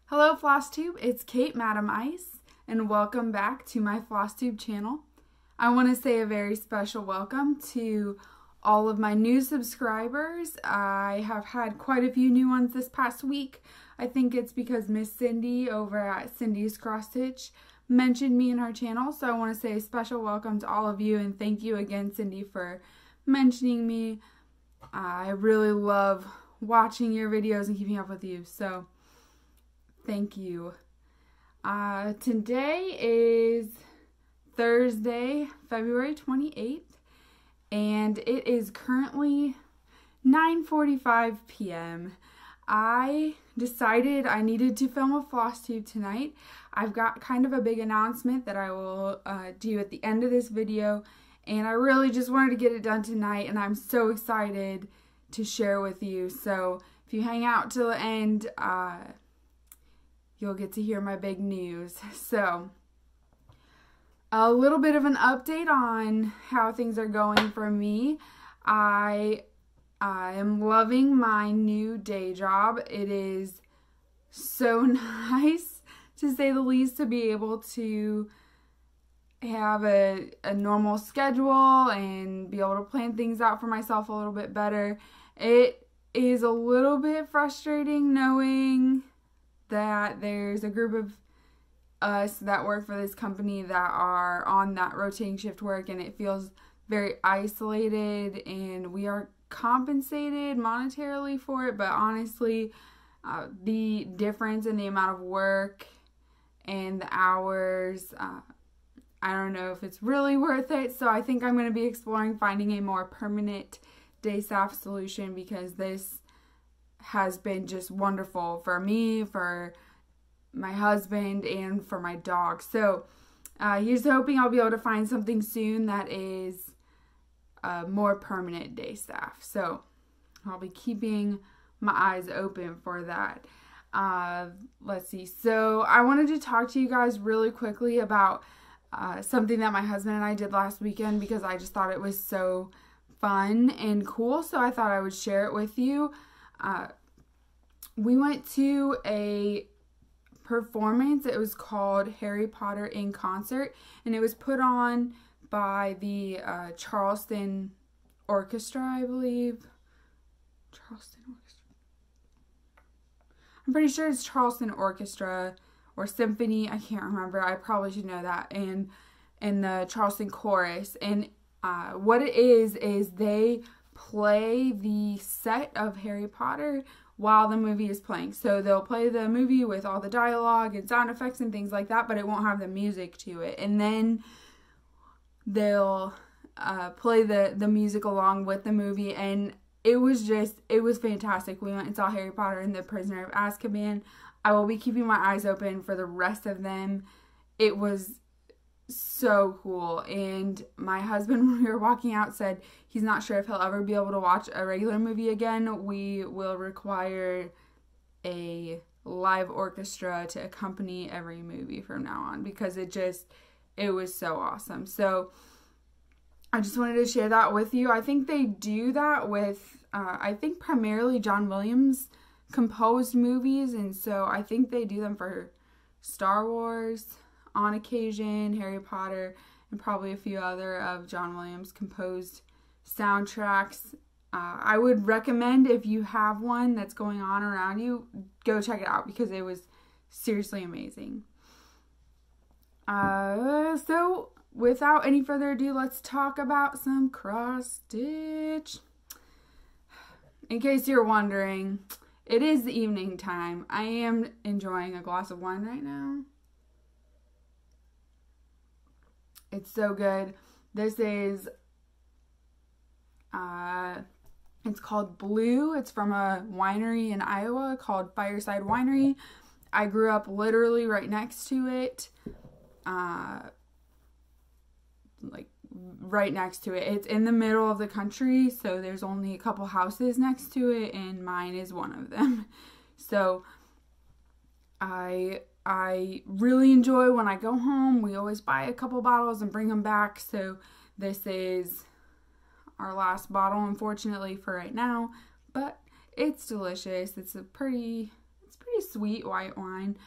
Hello Flosstube, it's Kate Madam Ice, and welcome back to my Flosstube channel. I want to say a very special welcome to all of my new subscribers. I have had quite a few new ones this past week. I think it's because Miss Cindy over at Cindy's Cross Stitch mentioned me in her channel, so I want to say a special welcome to all of you, and thank you again, Cindy, for mentioning me. I really love watching your videos and keeping up with you, so thank you. Today is Thursday, February 28th, and it is currently 9:45 p.m. I decided I needed to film a Flosstube tonight. I've got kind of a big announcement that I will do at the end of this video, and I really just wanted to get it done tonight, and I'm so excited to share with you. So if you hang out till the end, you'll get to hear my big news. So, a little bit of an update on how things are going for me. I am loving my new day job. It is so nice, to say the least, to be able to have a normal schedule and be able to plan things out for myself a little bit better. It is a little bit frustrating knowing that there's a group of us that work for this company that are on that rotating shift work, and it feels very isolated, and we are compensated monetarily for it, but honestly, the difference in the amount of work and the hours, I don't know if it's really worth it. So I think I'm going to be exploring finding a more permanent day staff solution, because this has been just wonderful for me, for my husband, and for my dog. So here's hoping I'll be able to find something soon that is a more permanent day staff. So I'll be keeping my eyes open for that. Let's see. So I wanted to talk to you guys really quickly about something that my husband and I did last weekend, because I just thought it was so fun and cool. So I thought I would share it with you. We went to a performance. It was called Harry Potter in Concert, and it was put on by the Charleston Orchestra, I believe. Charleston Orchestra. I'm pretty sure it's Charleston Orchestra or Symphony. I can't remember. I probably should know that. And the Charleston Chorus. And what it is they play the set of Harry Potter while the movie is playing. So they'll play the movie with all the dialogue and sound effects and things like that, but it won't have the music to it. And then they'll play the music along with the movie, and it was fantastic. We went and saw Harry Potter and the Prisoner of Azkaban. I will be keeping my eyes open for the rest of them. It was so cool, and my husband, when we were walking out, said he's not sure if he'll ever be able to watch a regular movie again. We will require a live orchestra to accompany every movie from now on, because it was so awesome. So I just wanted to share that with you. I think they do that with I think primarily John Williams composed movies, and so I think they do them for Star Wars on occasion, Harry Potter, and probably a few other of John Williams composed soundtracks. I would recommend, if you have one that's going on around you, go check it out, because it was seriously amazing. So without any further ado, let's talk about some cross stitch. In case you're wondering, it is the evening time. I am enjoying a glass of wine right now. It's so good. This is, it's called Blue. It's from a winery in Iowa called Fireside Winery. I grew up literally right next to it. Like right next to it. It's in the middle of the country, so there's only a couple houses next to it, and mine is one of them. So I really enjoy when I go home. We always buy a couple bottles and bring them back. So this is our last bottle, unfortunately, for right now, but it's delicious. It's pretty pretty sweet white wine.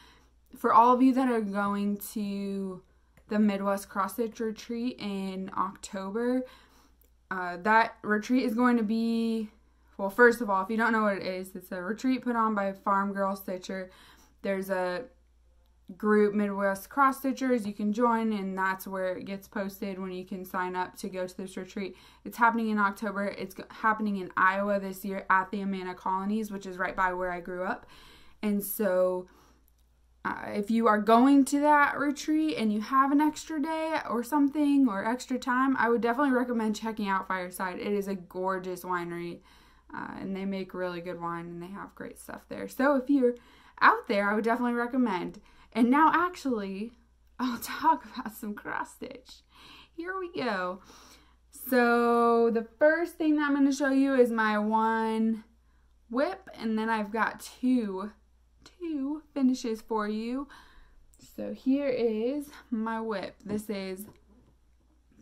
For all of you that are going to the Midwest Cross Stitch Retreat in October, that retreat is going to be, well, first of all, if you don't know what it is, it's a retreat put on by Farm Girl Stitcher. There's a group, Midwest Cross Stitchers, you can join, and that's where it gets posted when you can sign up to go to this retreat. It's happening in October. It's happening in Iowa this year at the Amana Colonies, which is right by where I grew up. And so if you are going to that retreat and you have an extra day or something or extra time, I would definitely recommend checking out Fireside. It is a gorgeous winery, and they make really good wine, and they have great stuff there. So if you're out there, I would definitely recommend. And now actually, I'll talk about some cross stitch. Here we go. So the first thing that I'm going to show you is my one whip, and then I've got two finishes for you. So here is my whip. This is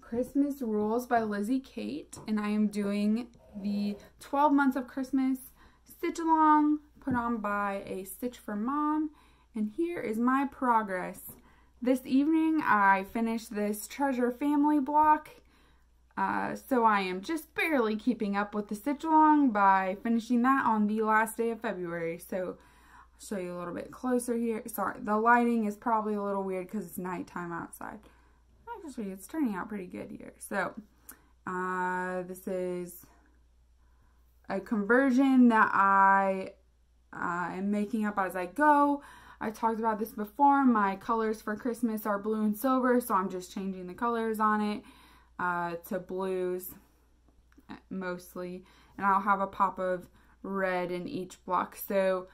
Christmas Rules by Lizzie Kate, and I am doing the 12 Months of Christmas stitch along put on by a Stitch for Mom. And here is my progress. This evening I finished this Treasure Family block, so I am just barely keeping up with the stitch along by finishing that on the last day of February. So I'll show you a little bit closer here. Sorry, the lighting is probably a little weird because it's nighttime outside. Actually, it's turning out pretty good here. So this is a conversion that I am making up as I go. I talked about this before. My colors for Christmas are blue and silver, so I'm just changing the colors on it to blues mostly. And I'll have a pop of red in each block. So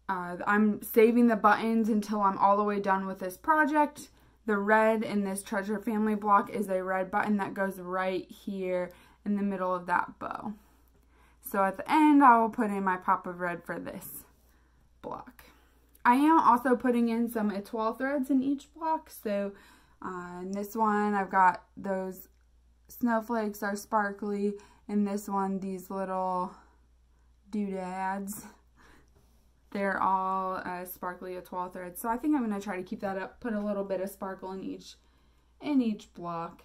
I'm saving the buttons until I'm all the way done with this project. The red in this Treasure Family block is a red button that goes right here in the middle of that bow. So at the end, I will put in my pop of red for this block. I am also putting in some étoile threads in each block. So in this one, I've got those snowflakes are sparkly. In this one, these little doodads, they're all sparkly étoile threads. So I think I'm going to try to keep that up, put a little bit of sparkle in each block.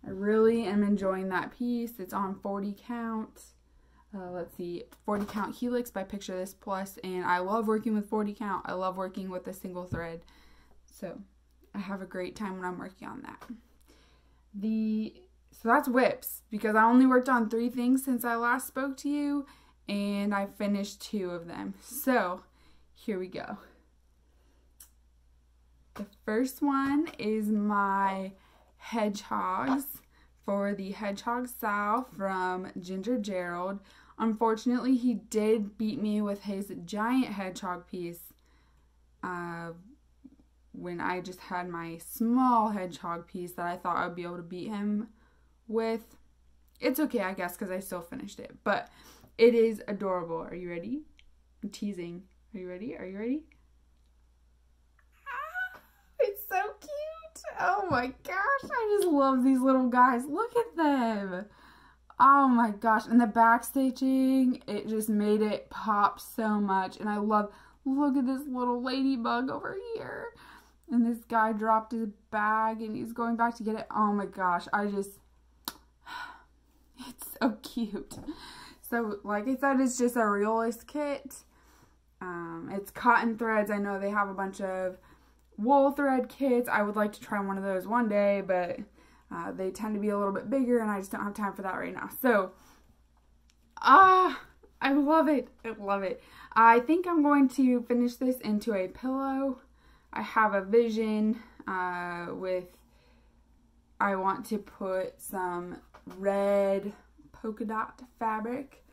I really am enjoying that piece. It's on 40 count. Let's see, 40 count Helix by Picture This Plus, and I love working with 40 count. I love working with a single thread. So I have a great time when I'm working on that. So that's whips, because I only worked on 3 things since I last spoke to you, and I finished 2 of them. So here we go. The first one is my Hedgehogs for the Hedgehog style from Gerald. Unfortunately, he did beat me with his giant hedgehog piece when I just had my small hedgehog piece that I thought I would be able to beat him with. It's okay, I guess, because I still finished it. But it is adorable. Are you ready? I'm teasing. Are you ready? Are you ready? Ah, it's so cute. Oh my gosh, I just love these little guys. Look at them. Oh my gosh, and the back stitching, it just made it pop so much. And I love, look at this little ladybug over here. And this guy dropped his bag and he's going back to get it. Oh my gosh, it's so cute. So like I said, it's just a Riolis kit. It's cotton threads. I know they have a bunch of wool thread kits. I would like to try one of those one day, but they tend to be a little bit bigger and I just don't have time for that right now. So, I love it. I love it. I think I'm going to finish this into a pillow. I have a vision I want to put some red polka dot fabric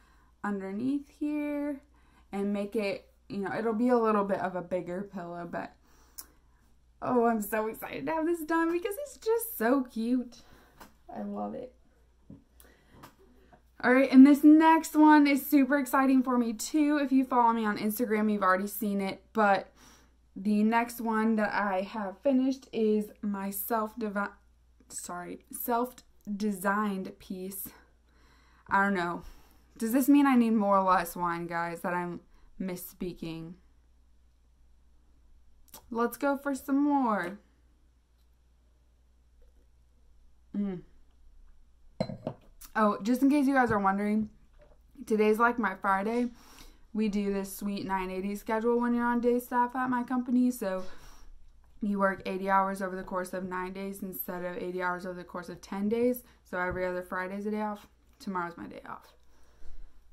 underneath here and make it, it'll be a little bit of a bigger pillow, but oh, I'm so excited to have this done because it's just so cute. I love it. Alright, and this next one is super exciting for me too. If you follow me on Instagram, you've already seen it, but the next one that I have finished is my self-designed piece. I don't know. Does this mean I need more or less wine, guys, that I'm misspeaking? Let's go for some more. Oh, just in case you guys are wondering, today's like my Friday. We do this sweet 980 schedule when you're on day staff at my company. So you work 80 hours over the course of 9 days instead of 80 hours over the course of 10 days. So every other Friday is a day off. Tomorrow's my day off.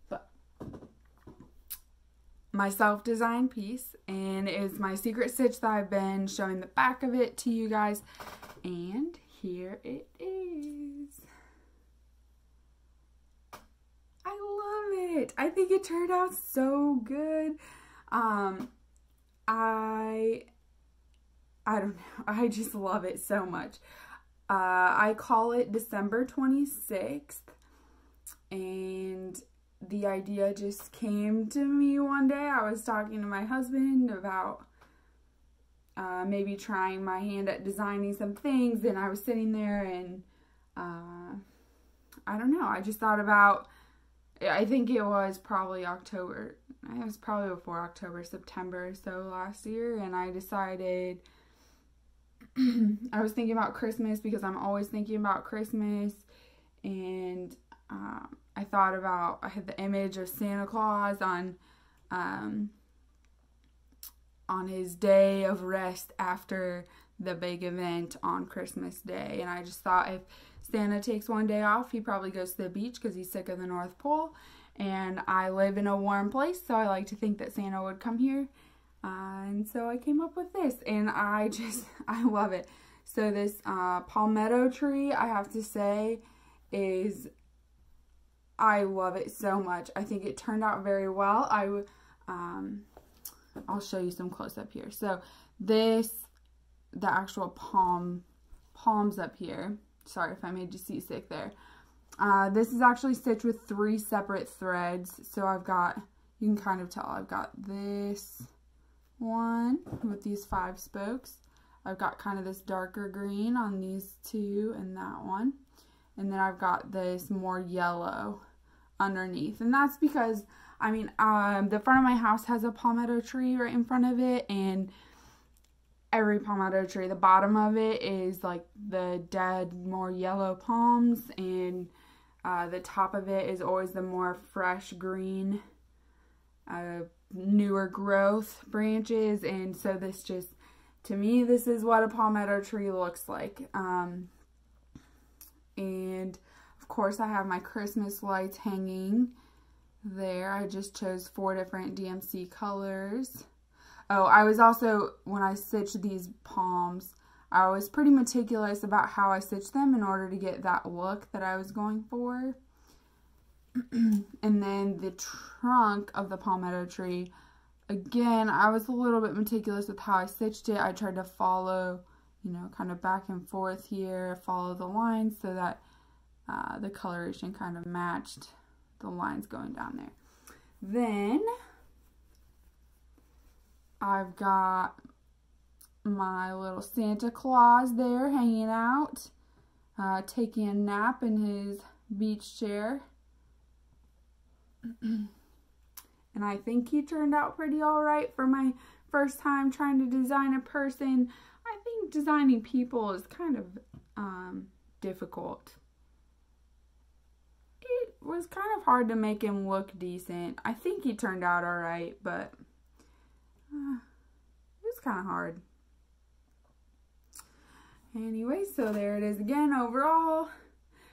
But my self-designed piece, and it's my secret stitch that I've been showing the back of it to you guys. And here it is. I love it. I think it turned out so good. I don't know. I just love it so much. I call it December 26th, and the idea just came to me one day. I was talking to my husband about maybe trying my hand at designing some things, and I was sitting there and I don't know. I just thought about, I think it was probably October. It was probably before October, September, so last year, and I decided I was thinking about Christmas because I'm always thinking about Christmas, and I thought about, I had the image of Santa Claus on his day of rest after the big event on Christmas Day, and I just thought if Santa takes one day off, he probably goes to the beach because he's sick of the North Pole, and I live in a warm place, so I like to think that Santa would come here. And so I came up with this, and I love it. So this palmetto tree, I have to say, I love it so much. I think it turned out very well. I'll show you some close up here. So the actual palms up here. Sorry if I made you seasick there. This is actually stitched with 3 separate threads. So I've got, you can kind of tell, I've got this one with these 5 spokes. I've got kind of this darker green on these 2 and that one. And then I've got this more yellow underneath. And that's because, I mean, the front of my house has a palmetto tree right in front of it, and every palmetto tree, the bottom of it is like the dead, more yellow palms, and the top of it is always the more fresh green, newer growth branches. And so this just, to me, this is what a palmetto tree looks like. And of course I have my Christmas lights hanging there. I just chose 4 different DMC colors. Oh, I was also, when I stitched these palms, I was pretty meticulous about how I stitched them in order to get that look that I was going for. And then the trunk of the palmetto tree, again, I was a little bit meticulous with how I stitched it. I tried to follow, you know, kind of back and forth here, follow the lines so that the coloration kind of matched the lines going down there. Then I've got my little Santa Claus there hanging out, taking a nap in his beach chair. And I think he turned out pretty alright for my first time trying to design a person. I think designing people is kind of difficult. It was kind of hard to make him look decent. I think he turned out alright, but it was kind of hard. Anyway, so there it is again overall.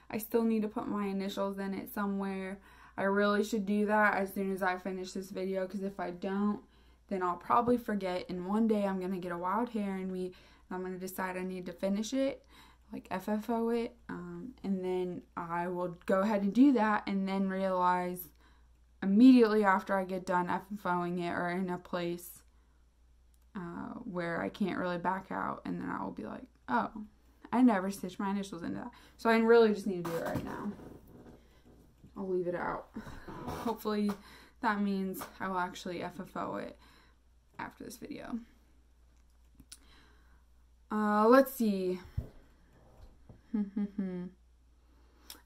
I still need to put my initials in it somewhere. I really should do that as soon as I finish this video, because if I don't, then I'll probably forget, and one day I'm going to get a wild hair in me, and I'm going to decide I need to finish it, like FFO it, and then I will go ahead and do that, and then realize immediately after I get done FFOing it, or in a place where I can't really back out, and then I will be like, oh, I never stitched my initials into that. So I really just need to do it right now. I'll leave it out. Hopefully that means I will actually FFO it after this video. Let's see. Oh,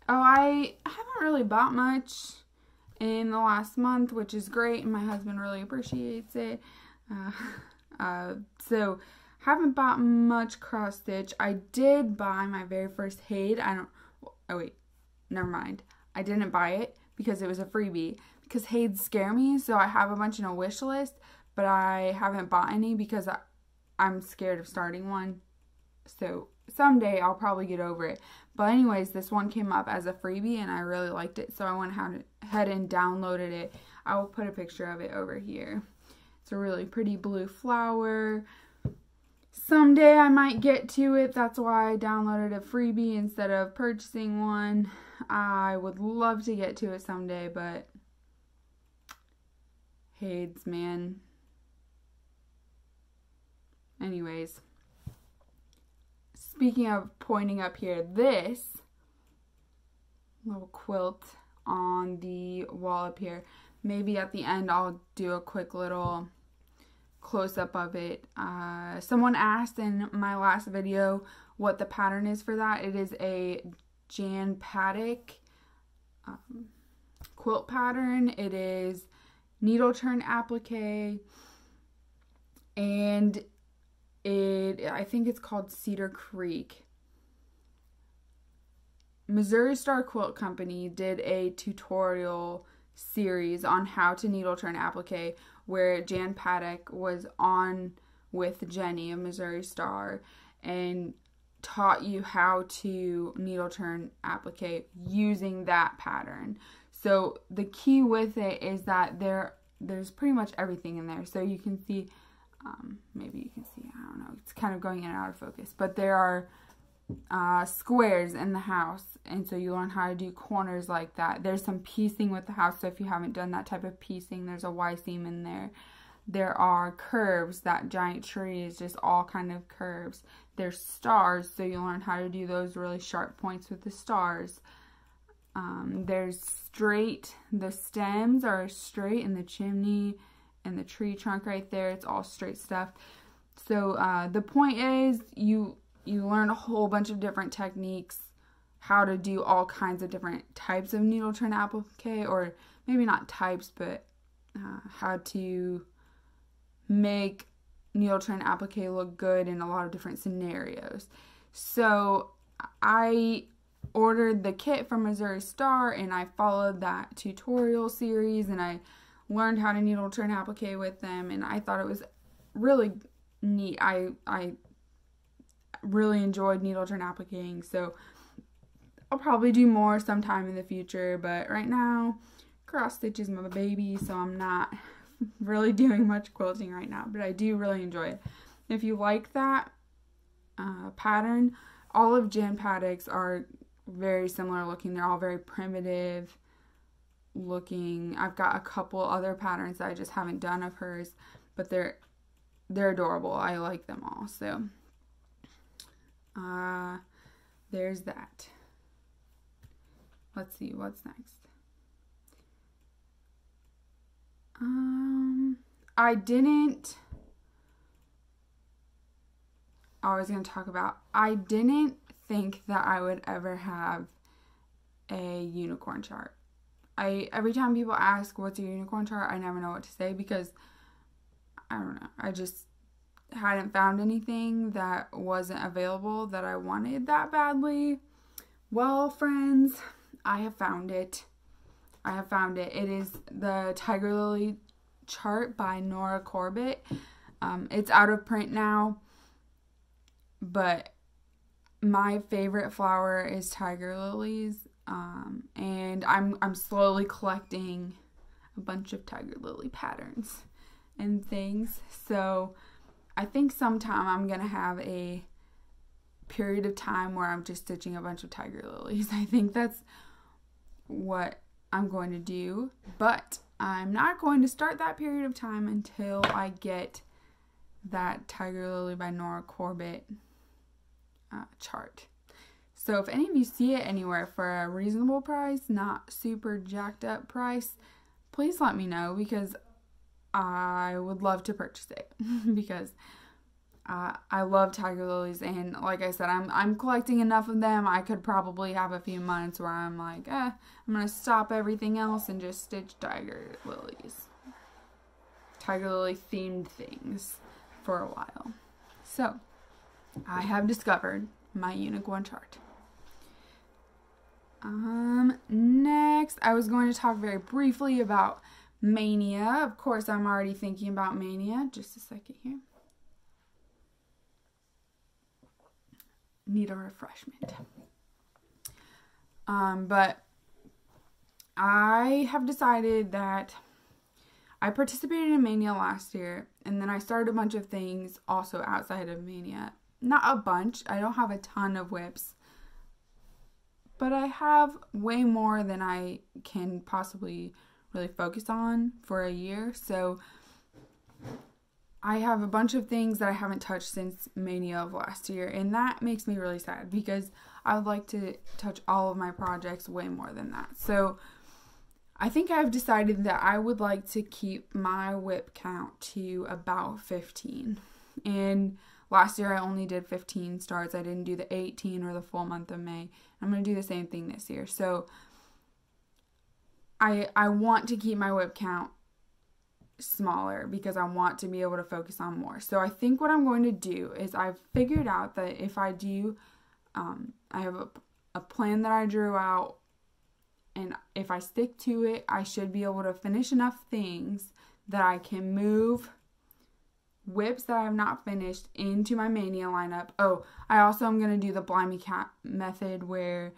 I haven't really bought much in the last month, which is great, and my husband really appreciates it. So haven't bought much cross stitch. I did buy my very first Hade. Oh wait, never mind. I didn't buy it because it was a freebie, because Hades scare me, so I have a bunch in a wish list, but I haven't bought any because I'm scared of starting one. So someday I'll probably get over it. But anyways, this one came up as a freebie and I really liked it, so I went ahead and downloaded it. I will put a picture of it over here. It's a really pretty blue flower. Someday I might get to it. That's why I downloaded a freebie instead of purchasing one. I would love to get to it someday, but Hades, man. Anyways, speaking of pointing up here, this little quilt on the wall up here, maybe at the end I'll do a quick little close-up of it. Someone asked in my last video what the pattern is for that. It is a Patek quilt pattern. It is needle turn applique, and I think it's called Cedar Creek. Missouri Star Quilt Company did a tutorial series on how to needle turn applique, where Jan Patek was on with Jenny of Missouri Star and taught you how to needle turn applique using that pattern. So the key with it is that there's pretty much everything in there. So you can see, maybe you can see, I don't know, it's kind of going in and out of focus, but there are squares in the house, and so you learn how to do corners like that. There's some piecing with the house, so if you haven't done that type of piecing, there's a Y seam in there. There are curves. That giant tree is just all kind of curves. There's stars, so you learn how to do those really sharp points with the stars. There's straight, the stems are straight, and the chimney and the tree trunk right there, it's all straight stuff. So the point is, you learn a whole bunch of different techniques, how to do all kinds of different types of needle turn applique, or maybe not types, but how to make needle turn applique look good in a lot of different scenarios. So I ordered the kit from Missouri Star, and I followed that tutorial series, and I learned how to needle turn applique with them, and I thought it was really neat. I really enjoyed needle turn appliquing, so I'll probably do more sometime in the future, but right now cross stitch is my baby, so I'm not really doing much quilting right now, but I do really enjoy it. If you like that pattern, all of Jan Patek's are very similar looking. They're all very primitive looking. I've got a couple other patterns that I just haven't done of hers, but they're adorable. I like them all. So there's that. Let's see what's next. I didn't think that I would ever have a unicorn chart. Every time people ask what's a unicorn chart, I never know what to say, because I don't know, I just hadn't found anything that wasn't available that I wanted that badly. Well, friends, I have found it. It is the Tiger Lily chart by Nora Corbett. It's out of print now, but my favorite flower is tiger lilies, and I'm slowly collecting a bunch of tiger lily patterns and things. So I think sometime I'm gonna have a period of time where I'm just stitching a bunch of tiger lilies. I think that's what I'm going to do, but I'm not going to start that period of time until I get that Tiger Lily by Nora Corbett chart. So if any of you see it anywhere for a reasonable price, not super jacked up price, please let me know, because I would love to purchase it because I love tiger lilies, and like I said, I'm collecting enough of them. I could probably have a few months where I'm like, I'm gonna stop everything else and just stitch tiger lilies, tiger lily themed things for a while. So I have discovered my unicorn chart. Next, I was going to talk very briefly about mania. Of course, I'm already thinking about mania. Just a second here. Need a refreshment. But I have decided that I participated in mania last year, and then I started a bunch of things also outside of mania. Not a bunch. I don't have a ton of whips, but I have way more than I can possibly really focus on for a year. So I have a bunch of things that I haven't touched since mania of last year, and that makes me really sad because I would like to touch all of my projects way more than that. So I think I've decided that I would like to keep my whip count to about 15. And last year I only did 15 starts. I didn't do the 18 or the full month of May. I'm going to do the same thing this year. So I want to keep my whip count smaller because I want to be able to focus on more. So I think what I'm going to do is I've figured out that if I do, I have a plan that I drew out, and if I stick to it, I should be able to finish enough things that I can move whips that I have not finished into my mania lineup. Oh, I also am going to do the Blimey Cat method where,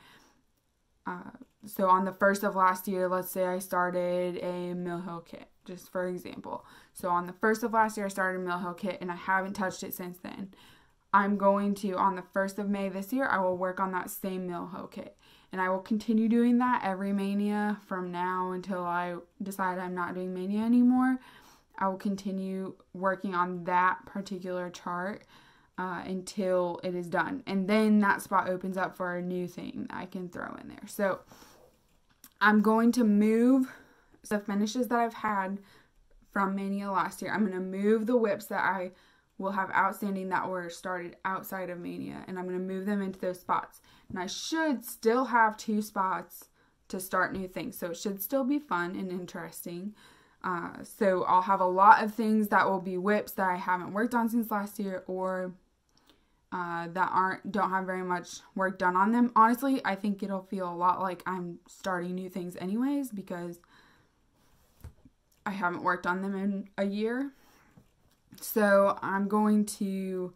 so on the 1st of last year, let's say I started a Mill Hill kit, just for example. So on the 1st of last year, I started a Mill Hill kit, and I haven't touched it since then. I'm going to, on the 1st of May this year, I will work on that same Mill Hill kit. And I will continue doing that every mania from now until I decide I'm not doing mania anymore. I will continue working on that particular chart until it is done. And then that spot opens up for a new thing I can throw in there. So I'm going to move the finishes that I've had from mania last year. I'm going to move the whips that I will have outstanding that were started outside of mania, and I'm going to move them into those spots. And I should still have 2 spots to start new things, so it should still be fun and interesting. So I'll have a lot of things that will be whips that I haven't worked on since last year, or that don't have very much work done on them. Honestly, I think it'll feel a lot like I'm starting new things anyways because I haven't worked on them in a year. So I'm going to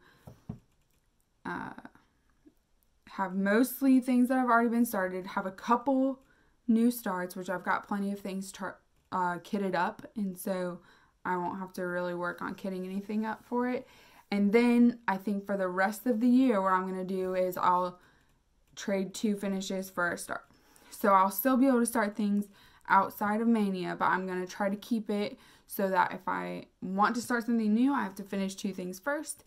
have mostly things that have already been started, have a couple new starts, which I've got plenty of things kitted up, and so I won't have to really work on kitting anything up for it. And then I think for the rest of the year, what I'm going to do is I'll trade 2 finishes for a start. So I'll still be able to start things outside of mania, but I'm going to try to keep it so that if I want to start something new, I have to finish 2 things first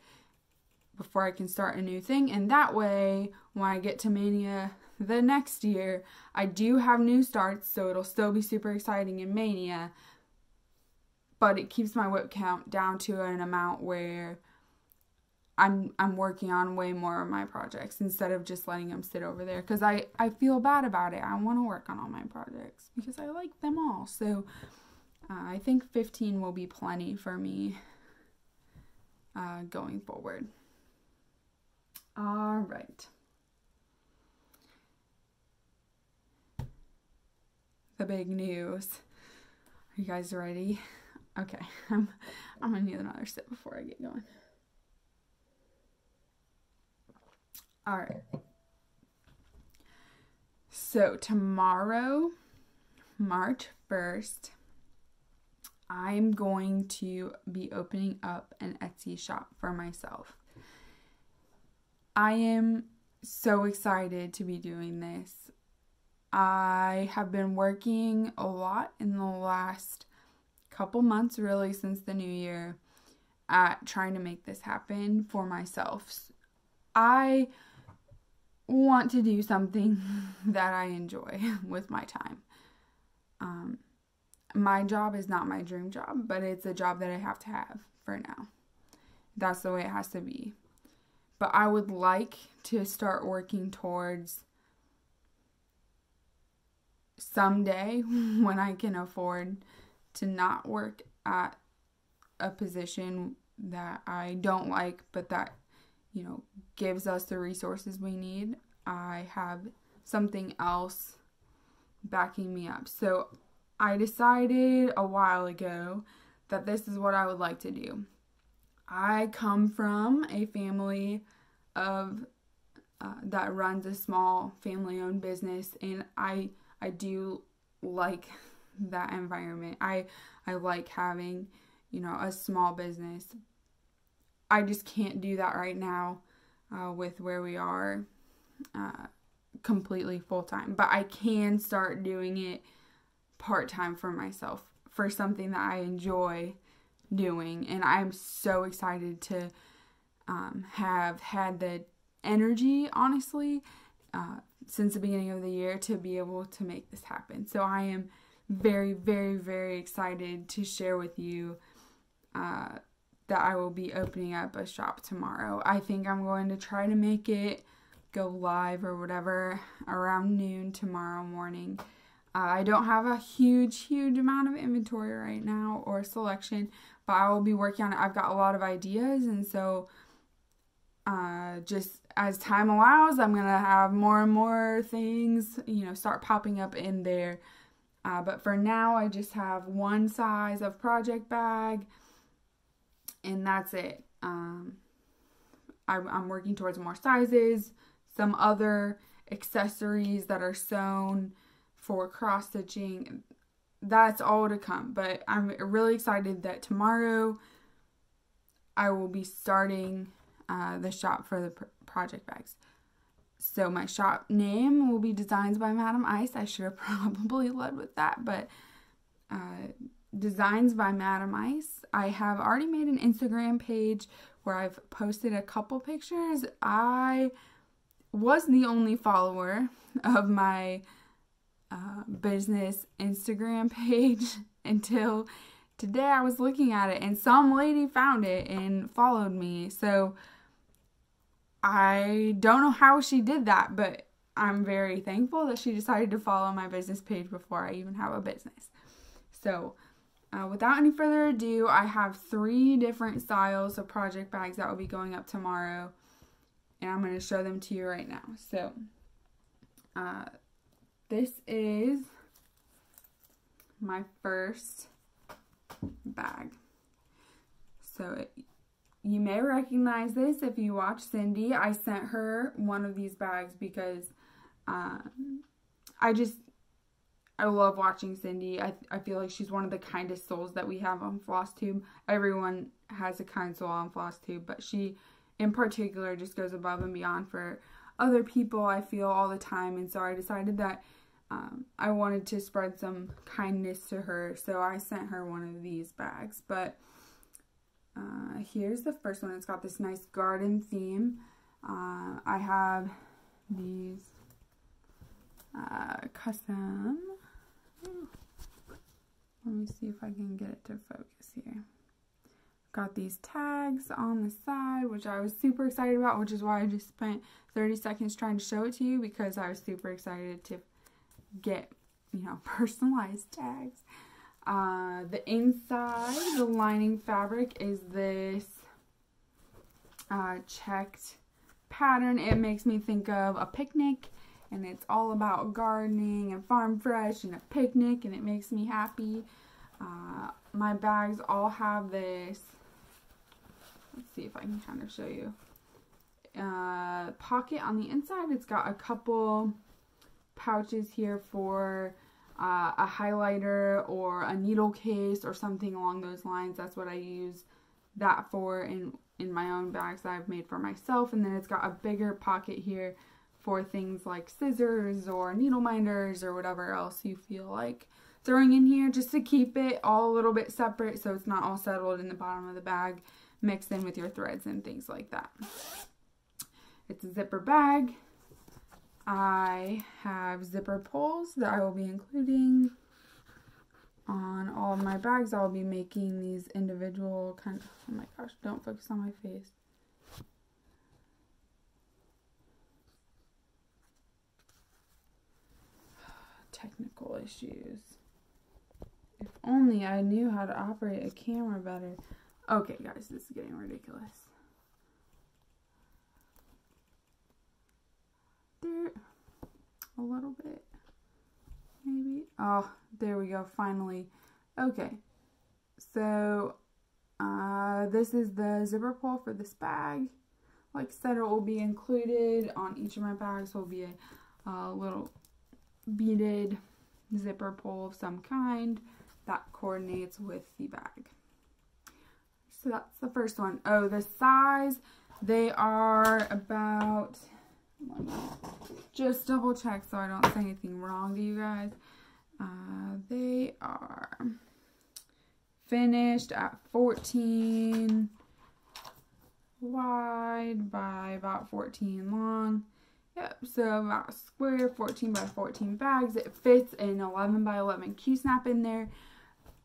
before I can start a new thing. And that way, when I get to mania the next year, I do have new starts, so it'll still be super exciting in mania, but it keeps my whip count down to an amount where I'm working on way more of my projects instead of just letting them sit over there, because I feel bad about it. I want to work on all my projects because I like them all. So I think 15 will be plenty for me going forward. All right. The big news. Are you guys ready? Okay, I'm gonna need another sip before I get going. All right. So tomorrow, March 1st, I'm going to be opening up an Etsy shop for myself. I am so excited to be doing this. I have been working a lot in the last couple months, really since the new year, at trying to make this happen for myself. I want to do something that I enjoy with my time. My job is not my dream job, but it's a job that I have to have for now. that's the way it has to be. But I would like to start working towards someday when I can afford to not work at a position that I don't like, but that, you know, gives us the resources we need. I have something else backing me up. So I decided a while ago that this is what I would like to do. I come from a family of that runs a small family-owned business, and I do like that environment. I like having, you know, a small business. I just can't do that right now with where we are completely full-time. But I can start doing it part-time for myself, for something that I enjoy doing. And I'm so excited to have had the energy, honestly, since the beginning of the year to be able to make this happen. So I am very, very, very excited to share with you that I will be opening up a shop tomorrow. I think I'm going to try to make it go live or whatever around noon tomorrow morning. I don't have a huge amount of inventory right now or selection, but I will be working on it. I've got a lot of ideas, and so just as time allows, I'm going to have more and more things, you know, start popping up in there. But for now, I just have one size of project bag, and that's it. I'm working towards more sizes, some other accessories that are sewn for cross stitching. That's all to come, but I'm really excited that tomorrow I will be starting the shop for the project bags. So my shop name will be Designs by Madam Ice. I should have probably led with that, but Designs by Madam Ice. I have already made an Instagram page where I've posted a couple pictures. I was the only follower of my business Instagram page until today. I was looking at it and some lady found it and followed me. So I don't know how she did that, but I'm very thankful that she decided to follow my business page before I even have a business. So without any further ado, I have 3 different styles of project bags that will be going up tomorrow, and I'm going to show them to you right now. So this is my first bag. So you may recognize this if you watch Cindy. I sent her one of these bags because I love watching Cindy. I feel like she's one of the kindest souls that we have on FlossTube. Everyone has a kind soul on FlossTube, but she in particular just goes above and beyond for other people, I feel, all the time. And so I decided that I wanted to spread some kindness to her, so I sent her one of these bags. But here's the first one. It's got this nice garden theme. I have these custom. Let me see if I can get it to focus here. Got these tags on the side, which I was super excited about, which is why I just spent 30 seconds trying to show it to you, because I was super excited to get, you know, personalized tags. The inside, the lining fabric is this checked pattern. It makes me think of a picnic, and it's all about gardening and farm fresh and a picnic, and it makes me happy. My bags all have this, let's see if I can kind of show you, pocket on the inside. It's got a couple pouches here for a highlighter or a needle case or something along those lines. That's what I use that for in my own bags that I've made for myself. And then it's got a bigger pocket here for things like scissors or needle minders or whatever else you feel like throwing in here, just to keep it all a little bit separate so it's not all settled in the bottom of the bag mixed in with your threads and things like that. It's a zipper bag. I have zipper pulls that I will be including on all of my bags, I'll be making these individual kind of, oh my gosh, don't focus on my face. Technical issues. If only I knew how to operate a camera better. Okay, guys, this is getting ridiculous. There, a little bit, maybe. Oh, there we go, finally. Okay, so this is the zipper pull for this bag. Like I said, it will be included on each of my bags. Will be a little beaded zipper pull of some kind that coordinates with the bag. So that's the first one. Oh, the size, they are about, let me just double check so I don't say anything wrong to you guys. They are finished at 14 wide by about 14 long. Yep, so about a square 14 by 14 bags. It fits an 11 by 11 Q-snap in there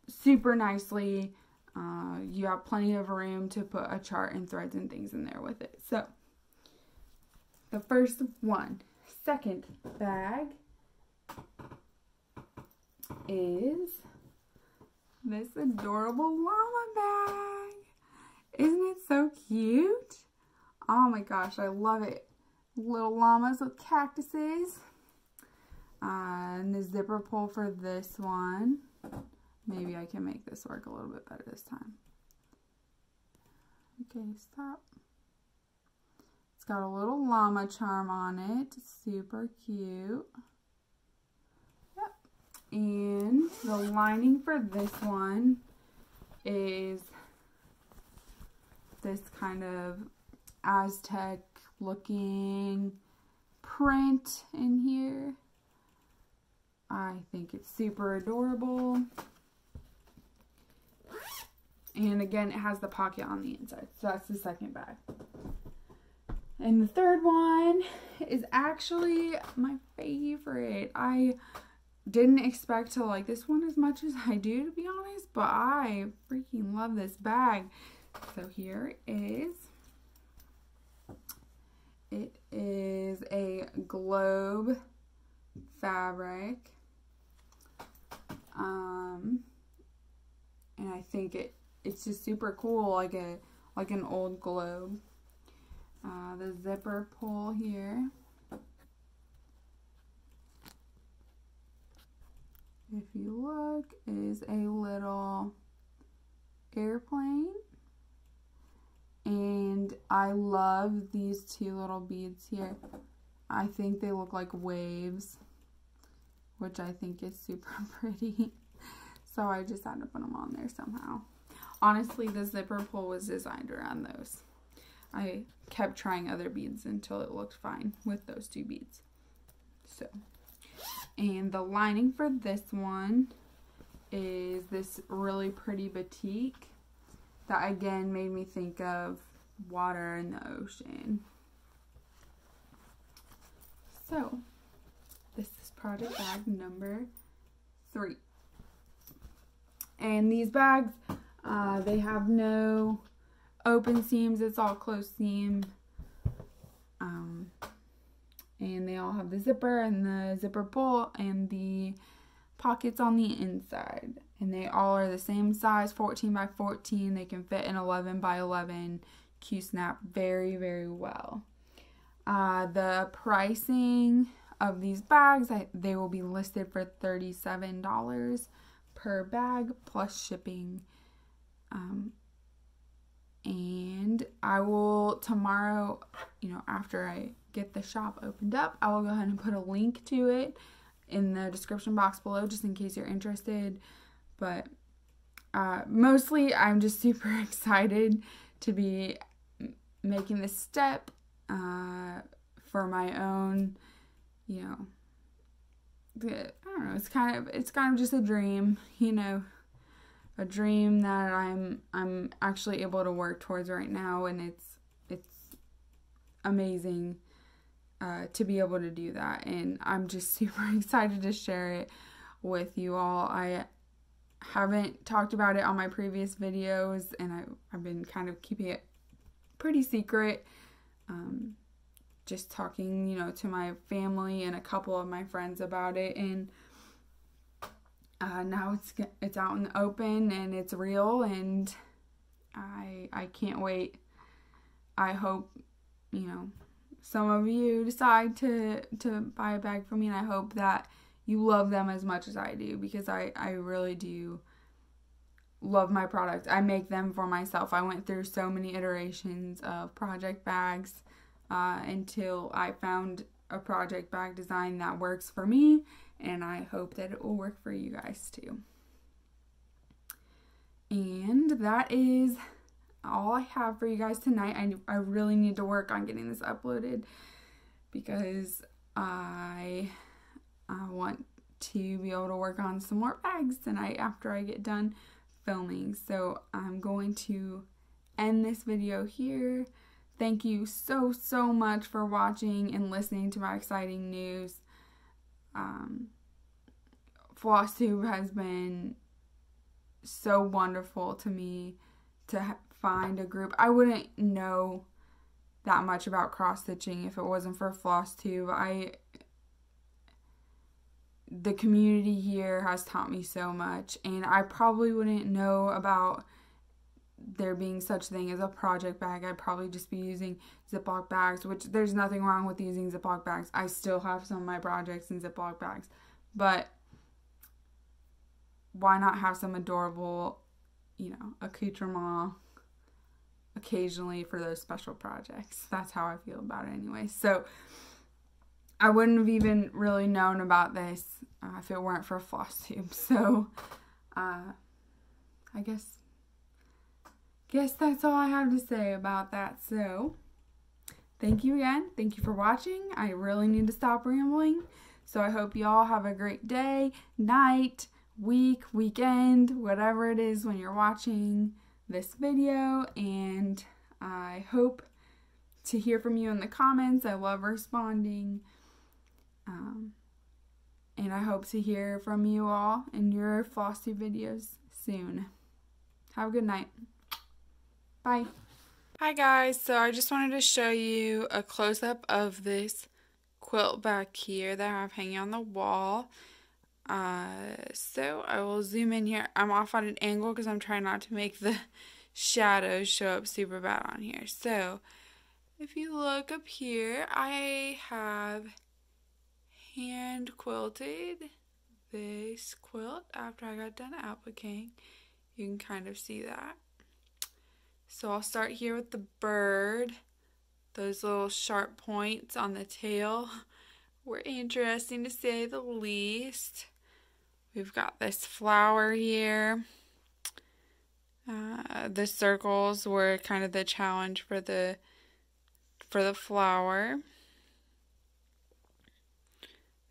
super nicely. You have plenty of room to put a chart and threads and things in there with it. So, the first one. Second bag is this adorable llama bag. Isn't it so cute? Oh my gosh, I love it. Little llamas with cactuses. And the zipper pull for this one. Maybe I can make this work a little bit better this time. Okay, stop. It's got a little llama charm on it. Super cute. Yep. And the lining for this one is this kind of Aztec looking print in here. I think it's super adorable. And again, it has the pocket on the inside. So that's the second bag. And the third one is actually my favorite. I didn't expect to like this one as much as I do, to be honest, but I freaking love this bag. So here it is. It is a globe fabric. And I think it's just super cool, like an old globe. The zipper pull here. If you look, is a little airplane. And I love these two little beads here. I think they look like waves, which I think is super pretty. So I just had to put them on there somehow. Honestly, the zipper pull was designed around those. I kept trying other beads until it looked fine with those two beads. So, and the lining for this one is this really pretty batik that again made me think of water in the ocean. So, this is project bag number 3. And these bags, they have no open seams. It's all closed seam. And they all have the zipper and the zipper pull and the pockets on the inside. And they all are the same size, 14 by 14. They can fit an 11 by 11 Q-snap very, very well. The pricing of these bags, they will be listed for $37 per bag plus shipping. And I will tomorrow, after I get the shop opened up, I will go ahead and put a link to it in the description box below just in case you're interested. But mostly I'm just super excited to be making this step for my own, I don't know, it's kind of just a dream, a dream that I'm actually able to work towards right now, and it's amazing to be able to do that, and I'm just super excited to share it with you all. I haven't talked about it on my previous videos, and I've been kind of keeping it pretty secret. Just talking, you know, to my family and a couple of my friends about it, and now it's out in the open and it's real, and I can't wait. I hope, you know, some of you decide to buy a bag from me, and I hope that you love them as much as I do, because I really do love my product. I make them for myself. I went through so many iterations of project bags until I found a project bag design that works for me, and I hope that it will work for you guys too. And that is all I have for you guys tonight. I really need to work on getting this uploaded, because I want to be able to work on some more bags tonight after I get done filming. So I'm going to end this video here. Thank you so much for watching and listening to my exciting news. Flosstube has been so wonderful to me to find a group. I wouldn't know that much about cross stitching if it wasn't for Flosstube. The community here has taught me so much, and I probably wouldn't know about there being such thing as a project bag. I'd probably just be using Ziploc bags, which there's nothing wrong with using Ziploc bags. I still have some of my projects in Ziploc bags, but why not have some adorable, you know, accoutrement occasionally for those special projects? That's how I feel about it anyway. So I wouldn't have even really known about this if it weren't for Flosstube. So I guess that's all I have to say about that. So thank you again. Thank you for watching. I really need to stop rambling. So I hope you all have a great day, night, week, weekend, whatever it is when you're watching this video. And I hope to hear from you in the comments. I love responding. And I hope to hear from you all in your Flosstube videos soon. Have a good night. Bye. Hi guys, so I just wanted to show you a close-up of this quilt back here that I have hanging on the wall. So I will zoom in here. I'm off on an angle because I'm trying not to make the shadows show up super bad on here. So if you look up here, I have hand quilted this quilt after I got done appliquing. You can kind of see that. So I'll start here with the bird. Those little sharp points on the tail were interesting to say the least. We've got this flower here. The circles were kind of the challenge for the flower.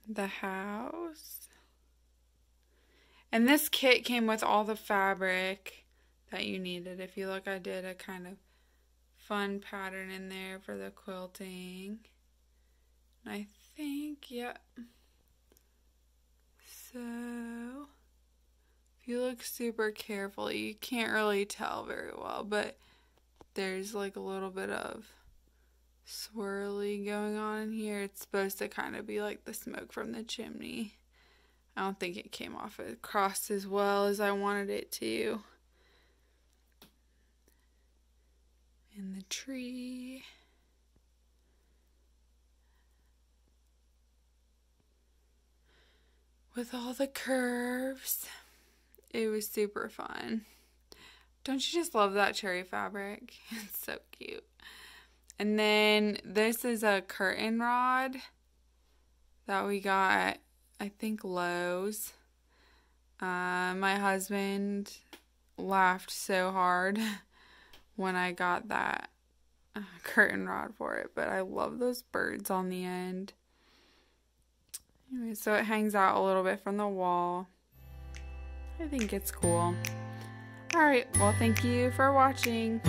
The house. And this kit came with all the fabric that you needed. If you look, I did a kind of fun pattern in there for the quilting. And I think, yep. So, if you look super carefully, you can't really tell very well, but there's like a little bit of swirly going on in here. It's supposed to kind of be like the smoke from the chimney. I don't think it came off across as well as I wanted it to. And the tree. With all the curves. It was super fun. Don't you just love that cherry fabric? It's so cute. And then this is a curtain rod that we got at, I think, Lowe's. My husband laughed so hard when I got that curtain rod for it, but I love those birds on the end. Anyway, so it hangs out a little bit from the wall. I think it's cool. Alright, well, thank you for watching.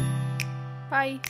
Bye.